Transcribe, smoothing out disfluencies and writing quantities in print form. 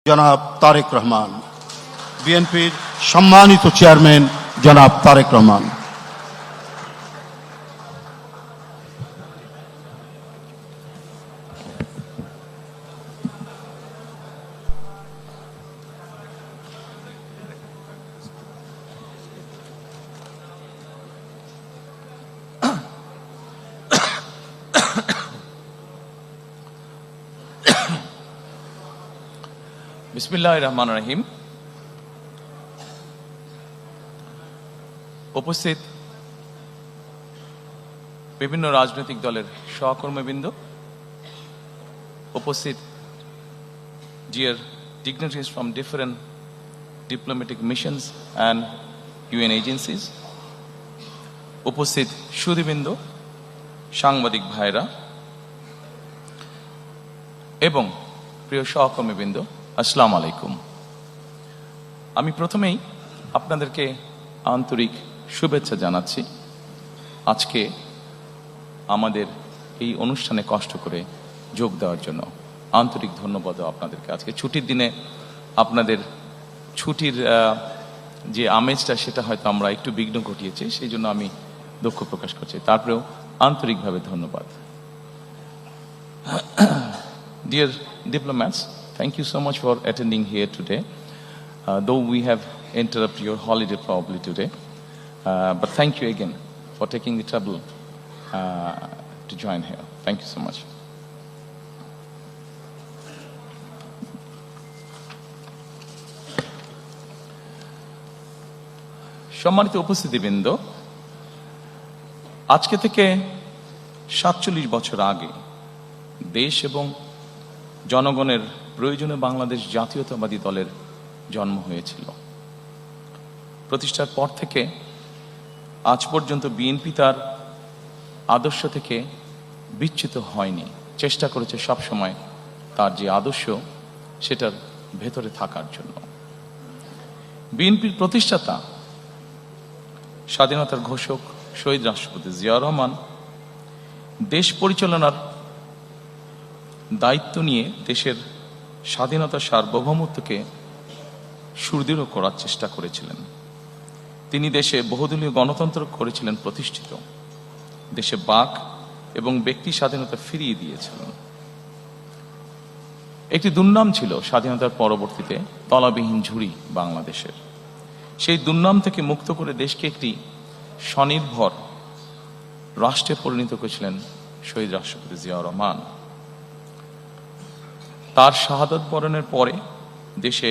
জনাব তারেক রহমান, বিএনপির সম্মানিত চেয়ারম্যান জনাব তারেক রহমান। বিসমিল্লাহির রহমানির রহিম। উপস্থিত বিভিন্ন রাজনৈতিক দলের সহকর্মীবৃন্দ, উপস্থিত dear dignitaries from different diplomatic missions and UN agencies, উপস্থিত সুধীবৃন্দ, সাংবাদিক ভাইরা এবং প্রিয় সহকর্মীবৃন্দ, আসসালামু আলাইকুম। আমি প্রথমেই আপনাদেরকে আন্তরিক শুভেচ্ছা জানাচ্ছি। আজকে আমাদের এই অনুষ্ঠানে কষ্ট করে যোগ দেওয়ার জন্য আন্তরিক ধন্যবাদ আপনাদেরকে। আজকে ছুটির দিনে আপনাদের ছুটির যে আমেজটা সেটা হয়তো আমরা একটু বিঘ্ন ঘটিয়েছি, সেই জন্য আমি দুঃখ প্রকাশ করছি। তারপরেও আন্তরিকভাবে ধন্যবাদ। Dear diplomats, thank you so much for attending here today. Though we have interrupted your holiday probably today, but thank you again for taking the trouble to join here. Thank you so much. সম্মানিত উপস্থিতিবৃন্দ, আজকে থেকে ৪৭ বছর আগে দেশ এবং জনগণের প্রয়োজনে বাংলাদেশ জাতীয়তাবাদী দলের জন্ম হয়েছিল। প্রতিষ্ঠার পর থেকে আজ পর্যন্ত বিএনপি তার আদর্শ থেকে বিচ্যুত হয়নি, চেষ্টা করেছে সবসময় তার যে আদর্শ সেটার ভেতরে থাকার জন্য। বিএনপির প্রতিষ্ঠাতা স্বাধীনতার ঘোষক শহীদ রাষ্ট্রপতি জিয়াউর রহমান দেশ পরিচালনার দায়িত্ব নিয়ে দেশের স্বাধীনতা সার্বভৌমত্বকে সুদৃঢ় করার চেষ্টা করেছিলেন। তিনি দেশে বহুদলীয় গণতন্ত্র করেছিলেন প্রতিষ্ঠিত, দেশে বাক এবং ব্যক্তি স্বাধীনতা ফিরিয়ে দিয়েছিলেন। একটি দুর্নাম ছিল স্বাধীনতার পরবর্তীতে তলাবিহীন ঝুড়ি বাংলাদেশের। সেই দুর্নাম থেকে মুক্ত করে দেশকে একটি স্বনির্ভর রাষ্ট্রে পরিণত করেছিলেন শহীদ রাষ্ট্রপতি জিয়াউর রহমান। তার শাহাদাত বরণের পরে দেশে